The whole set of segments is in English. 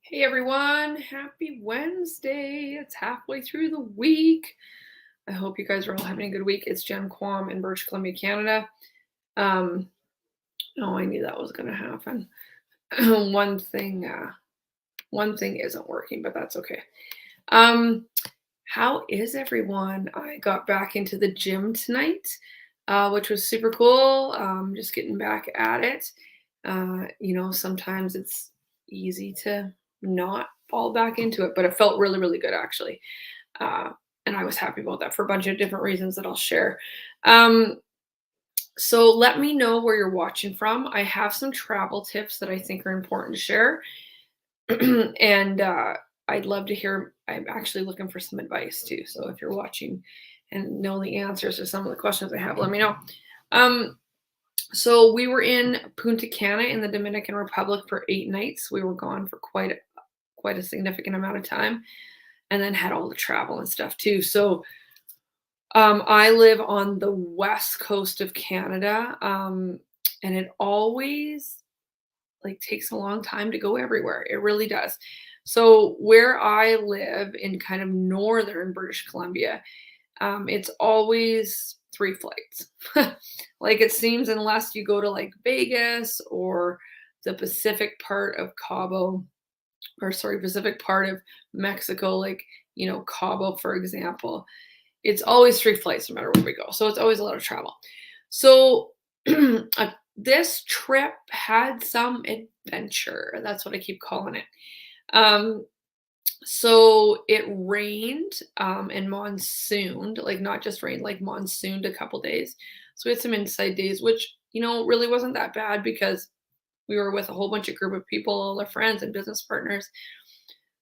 Hey everyone, happy Wednesday. It's halfway through the week. I hope you guys are all having a good week. It's Jen Quam in British Columbia, Canada. Um, oh, I knew that was gonna happen. one thing, one thing isn't working, but that's okay. Um, how is everyone? I got back into the gym tonight, which was super cool. Just getting back at it. Sometimes it's easy to not fall back into it, but it felt really, really good actually. Uh, and I was happy about that for a bunch of different reasons that I'll share. Um, so let me know where you're watching from. I have some travel tips that I think are important to share. and I'd love to hear. I'm actually looking for some advice too. So if you're watching and know the answers to some of the questions I have, let me know. Um, so we were in Punta Cana in the Dominican Republic for 8 nights. We were gone for quite a significant amount of time, and then had all the travel and stuff too. So I live on the west coast of Canada, and it always like takes a long time to go everywhere. It really does. So where I live in kind of northern British Columbia, it's always 3 flights. Like it seems unless you go to like Vegas or the Pacific part of Cabo, or sorry, Pacific part of Mexico, like, Cabo, for example, it's always 3 flights no matter where we go. So it's always a lot of travel. So this trip had some adventure. That's what I keep calling it. Um, so it rained and monsooned, like not just rained, like monsooned a couple days. So we had some inside days, which, really wasn't that bad because we were with a whole bunch of group of people, all our friends and business partners.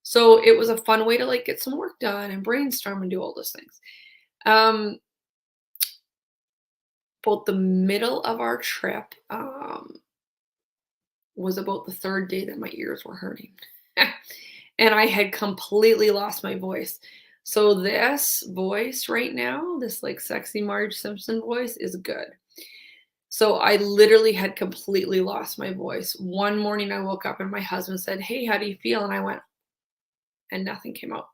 So it was a fun way to like get some work done and brainstorm and do all those things. Um, about the middle of our trip was about the third day that my ears were hurting. And I had completely lost my voice. So this voice right now, this like sexy Marge Simpson voice is good. So I literally had completely lost my voice. One morning I woke up and my husband said, "Hey, how do you feel?" And I went, and nothing came out.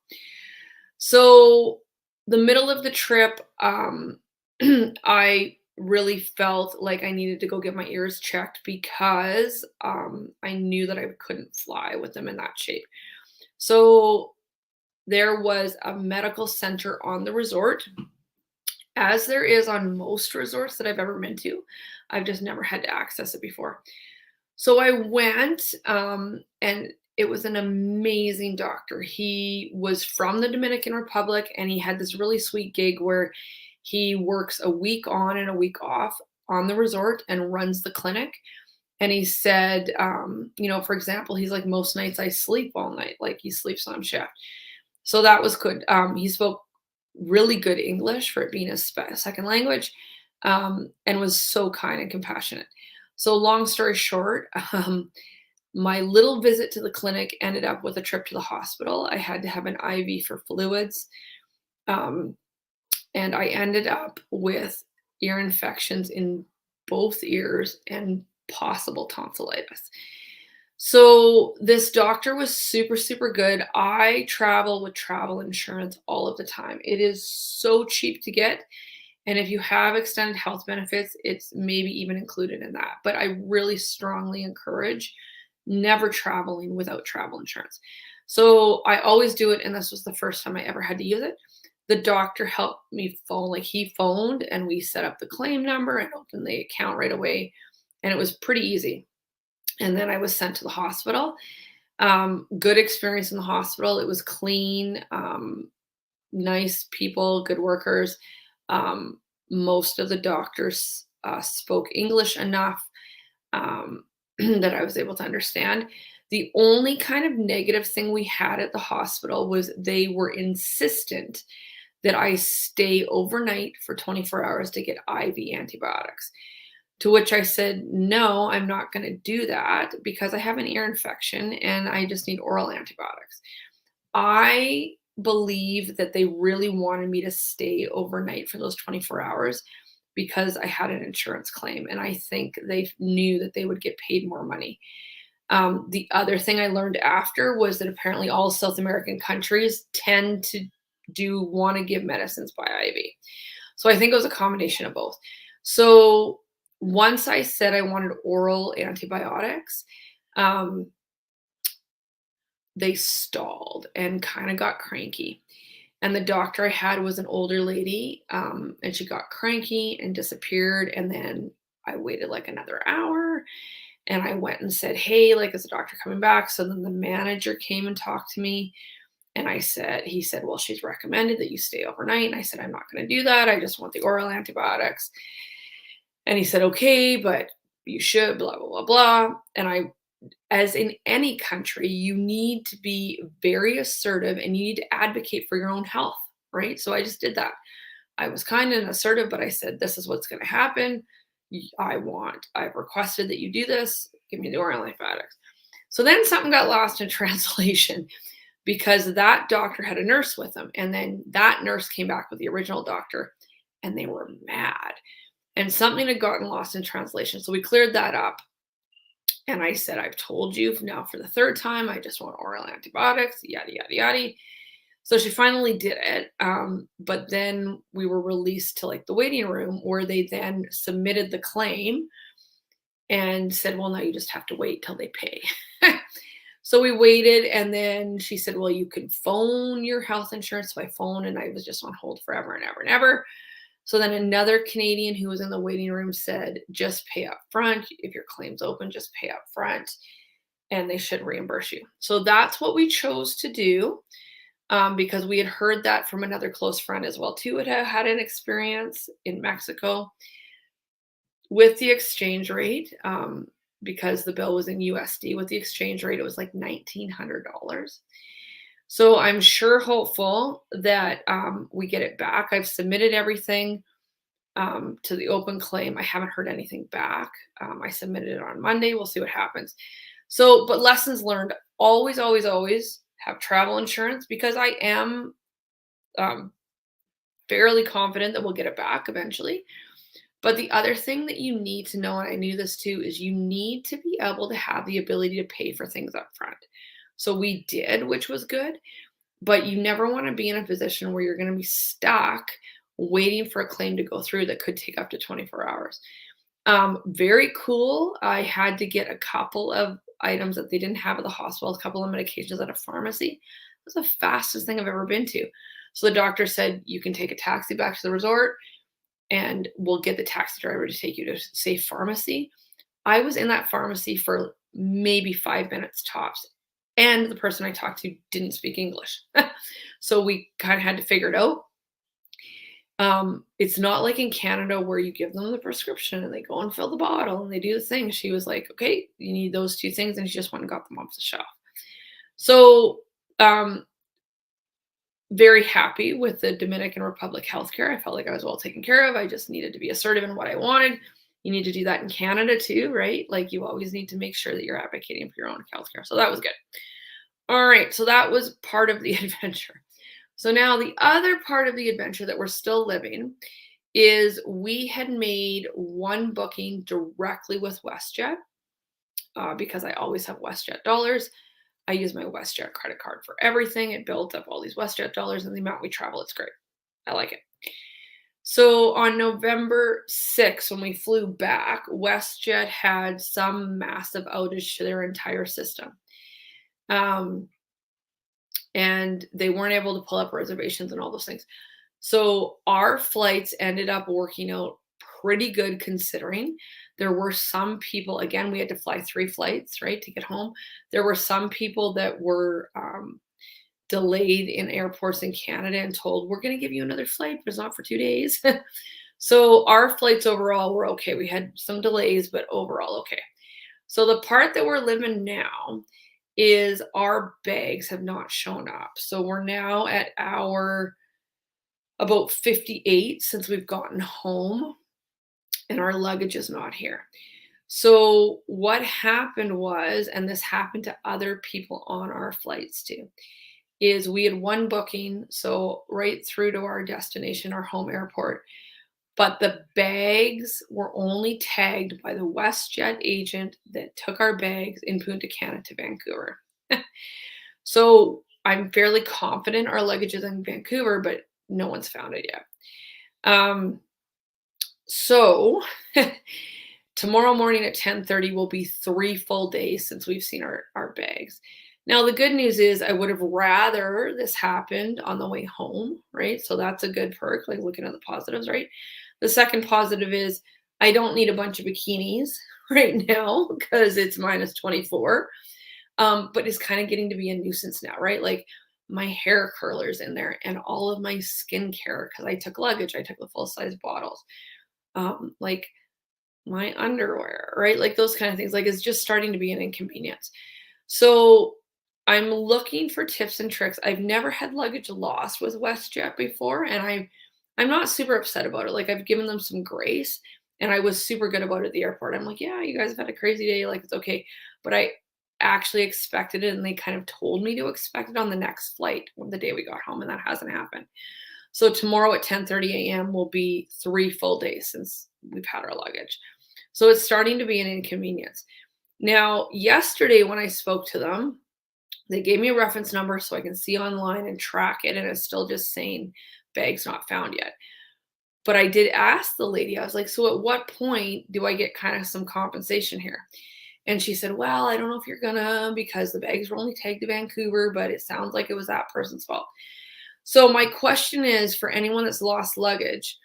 So the middle of the trip, I really felt like I needed to go get my ears checked because I knew that I couldn't fly with them in that shape. So there was a medical center on the resort, as there is on most resorts that I've ever been to. I've just never had to access it before. So I went, and it was an amazing doctor. He was from the Dominican Republic, and he had this really sweet gig where he works a week on and a week off on the resort and runs the clinic. And he said, for example, he's like, most nights I sleep all night, like he sleeps on shift. So that was good. He spoke really good English for it being his second language, and was so kind and compassionate. So, long story short, my little visit to the clinic ended up with a trip to the hospital. I had to have an IV for fluids, um, and I ended up with ear infections in both ears and possible tonsillitis. So this doctor was super, super good. I travel with travel insurance all of the time. It is so cheap to get. And if you have extended health benefits, it's maybe even included in that. But I really strongly encourage never traveling without travel insurance. So I always do it. And this was the first time I ever had to use it. The doctor helped me phone, like he phoned and we set up the claim number and opened the account right away. And it was pretty easy. And then I was sent to the hospital. Good experience in the hospital. It was clean, nice people, good workers. Most of the doctors spoke English enough um, that I was able to understand. The only kind of negative thing we had at the hospital was they were insistent that I stay overnight for 24 hours to get IV antibiotics. To which I said, "No, I'm not going to do that because I have an ear infection and I just need oral antibiotics." I believe that they really wanted me to stay overnight for those 24 hours because I had an insurance claim, and I think they knew that they would get paid more money. The other thing I learned after was that apparently all South American countries tend to do want to give medicines by IV. So I think it was a combination of both. So once I said I wanted oral antibiotics, um, they stalled and kind of got cranky. And the doctor I had was an older lady, and she got cranky and disappeared. And then I waited like another hour and I went and said, "Hey, like, is the doctor coming back?" So then the manager came and talked to me. And he said, "Well, she's recommended that you stay overnight." And I said, "I'm not going to do that. I just want the oral antibiotics." And he said, "Okay, but you should, blah, blah, blah, blah." And as in any country, you need to be very assertive and you need to advocate for your own health, right? So I just did that. I was kind and assertive, but I said, "This is what's going to happen. I've requested that you do this. Give me the oral antibiotics." So then something got lost in translation because that doctor had a nurse with him. And then that nurse came back with the original doctor and they were mad. And something had gotten lost in translation. So we cleared that up. And I said, "I've told you now for the third time, I just want oral antibiotics, yada, yada, yada." So she finally did it. But then we were released to like the waiting room where they then submitted the claim and said, "Well, now you just have to wait till they pay." So we waited. And then she said, "Well, you can phone your health insurance." So I phoned and I was just on hold forever and ever and ever. So then another Canadian who was in the waiting room said, "Just pay up front. If your claim's open, just pay up front and they should reimburse you." So that's what we chose to do, because we had heard that from another close friend as well too. It had an experience in Mexico with the exchange rate, because the bill was in USD. With the exchange rate, it was like $1,900. So I'm sure hopeful that we get it back. I've submitted everything to the open claim. I haven't heard anything back. I submitted it on Monday. We'll see what happens. So, but lessons learned: always, always, always have travel insurance, because I am um, fairly confident that we'll get it back eventually. But the other thing that you need to know, and I knew this too, is you need to be able to have the ability to pay for things up front. So we did, which was good. But you never want to be in a position where you're going to be stuck waiting for a claim to go through that could take up to 24 hours. Very cool. I had to get a couple of items that they didn't have at the hospital, a couple of medications at a pharmacy. It was the fastest thing I've ever been to. So the doctor said, "You can take a taxi back to the resort and we'll get the taxi driver to take you to safe pharmacy." I was in that pharmacy for maybe 5 minutes tops. And the person I talked to didn't speak English. So we kind of had to figure it out. It's not like in Canada where you give them the prescription and they go and fill the bottle and they do the thing. She was like, "Okay, you need those two things." And she just went and got them off the shelf. So, very happy with the Dominican Republic healthcare. I felt like I was well taken care of. I just needed to be assertive in what I wanted. You need to do that in Canada too, right? Like, you always need to make sure that you're advocating for your own healthcare. So that was good. All right, so that was part of the adventure. So now the other part of the adventure that we're still living is we had made one booking directly with WestJet, because I always have WestJet dollars. I use my WestJet credit card for everything. It built up all these WestJet dollars, and the amount we travel, it's great. I like it. So on November 6th, when we flew back, WestJet had some massive outage to their entire system. And they weren't able to pull up reservations and all those things. So our flights ended up working out pretty good, considering there were some people, again, we had to fly 3 flights, right, to get home. There were some people that were delayed in airports in Canada and told, "We're going to give you another flight, but it's not for 2 days." So our flights overall were okay. We had some delays, but overall okay. So the part that we're living now is our bags have not shown up. So we're now at hour about 58 since we've gotten home, and our luggage is not here. So what happened was, and this happened to other people on our flights too, is we had one booking, so right through to our destination, our home airport. but the bags were only tagged by the WestJet agent that took our bags in Punta Cana to Vancouver. So I'm fairly confident our luggage is in Vancouver, but no one's found it yet. Um, so tomorrow morning at 10:30 will be 3 full days since we've seen our bags. Now, the good news is I would have rather this happened on the way home, right? So that's a good perk, like looking at the positives, right? The second positive is I don't need a bunch of bikinis right now because it's minus 24. But it's kind of getting to be a nuisance now, right? Like my hair curlers in there and all of my skincare because I took luggage, I took the full size bottles. Like my underwear, right? Like those kind of things. Like it's just starting to be an inconvenience. So I'm looking for tips and tricks. I've never had luggage lost with WestJet before, and I'm not super upset about it. Like I've given them some grace, and I was super good about it at the airport. I'm like, yeah, you guys have had a crazy day. Like it's okay, but I actually expected it, and they kind of told me to expect it on the next flight on the day we got home, and that hasn't happened. So tomorrow at 10:30 a.m. will be 3 full days since we've had our luggage. So it's starting to be an inconvenience. Now, yesterday when I spoke to them, they gave me a reference number so I can see online and track it, and it's still just saying bags not found yet. But I did ask the lady, I was like, so at what point do I get kind of some compensation here? And she said, well, I don't know if you're gonna because the bags were only tagged to Vancouver, but it sounds like it was that person's fault. So my question is for anyone that's lost luggage,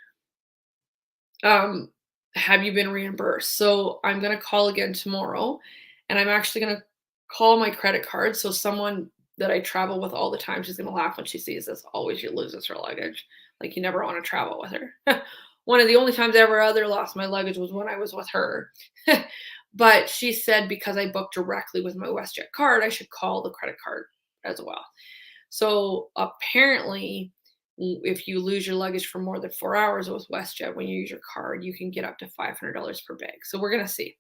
um, have you been reimbursed? So I'm gonna call again tomorrow, and I'm actually gonna call my credit card. So someone that I travel with all the time, she's gonna laugh when she sees this. Always you loses her luggage. Like you never want to travel with her. One of the only times I ever other lost my luggage was when I was with her. But she said because I booked directly with my WestJet card, I should call the credit card as well. So apparently, if you lose your luggage for more than 4 hours with WestJet, when you use your card, you can get up to $500 per bag. So we're gonna see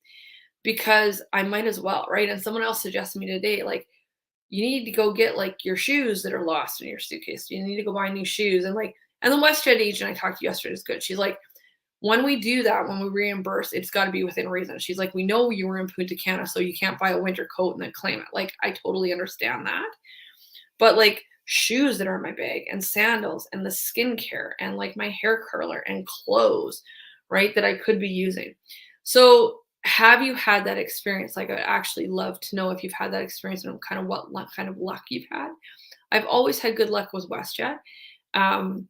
because I might as well, right? And someone else suggested me today, like you need to go get like your shoes that are lost in your suitcase. You need to go buy new shoes and the WestJet agent I talked to yesterday is good. She's like, when we do that, when we reimburse, it's got to be within reason. She's like, we know you were in Punta Cana, so you can't buy a winter coat and then claim it. Like, I totally understand that. But like shoes that are in my bag and sandals and the skincare and like my hair curler and clothes, right, that I could be using. So have you had that experience? Like I'd actually love to know if you've had that experience and kind of what kind of luck you've had. I've always had good luck with WestJet. Um,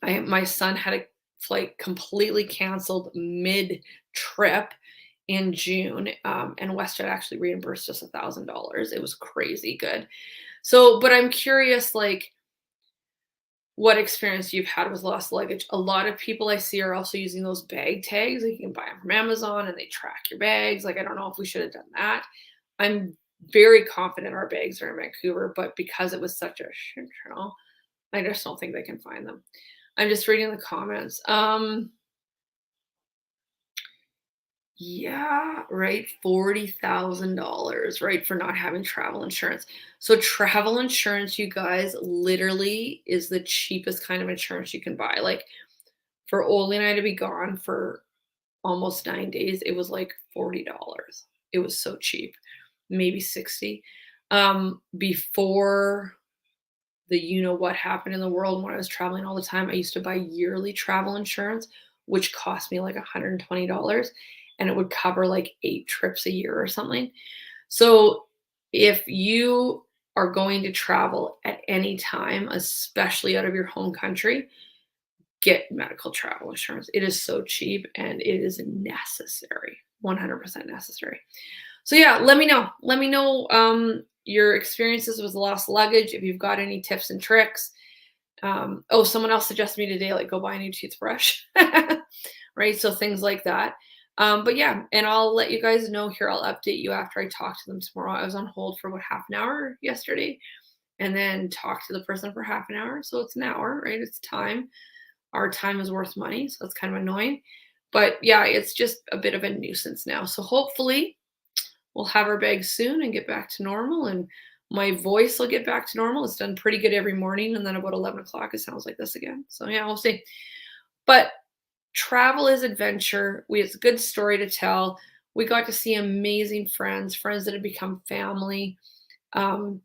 my son had a flight completely canceled mid trip in June, and WestJet actually reimbursed us $1,000. It was crazy good. So, but I'm curious, like, what experience you've had with lost luggage. A lot of people I see are also using those bag tags. Like you can buy them from Amazon and they track your bags. Like, I don't know if we should have done that. I'm very confident our bags are in Vancouver, but because it was such a shit show, I just don't think they can find them. I'm just reading the comments. Yeah, right. $40,000, right, for not having travel insurance. So travel insurance, you guys, literally is the cheapest kind of insurance you can buy. Like for Oli and I to be gone for almost 9 days, it was like $40. It was so cheap, maybe 60. Before the you know what happened in the world when I was traveling all the time, I used to buy yearly travel insurance, which cost me like $120 and it would cover like 8 trips a year or something. So if you are going to travel at any time, especially out of your home country, get medical travel insurance. It is so cheap and it is necessary, 100% necessary. So yeah, let me know. Let me know your experiences with lost luggage. If you've got any tips and tricks. Oh, someone else suggested me today, like go buy a new toothbrush, right? So things like that. But yeah, and I'll let you guys know here. I'll update you after I talk to them tomorrow. I was on hold for about half an hour yesterday, and then talk to the person for half an hour. So it's an hour, right? It's time. Our time is worth money, so that's kind of annoying. But yeah, it's just a bit of a nuisance now. So hopefully we'll have our bags soon and get back to normal, and my voice will get back to normal. It's done pretty good every morning, and then about 11 o'clock, it sounds like this again. So yeah, we'll see. But travel is adventure. It's a good story to tell. We got to see amazing friends, friends that had become family, um,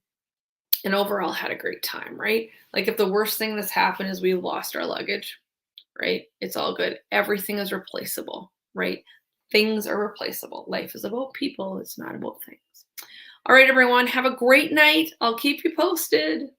and overall had a great time, right? Like if the worst thing that's happened is we lost our luggage, right? It's all good. Everything is replaceable, right? Things are replaceable. Life is about people, it's not about things. All right, everyone, have a great night. I'll keep you posted.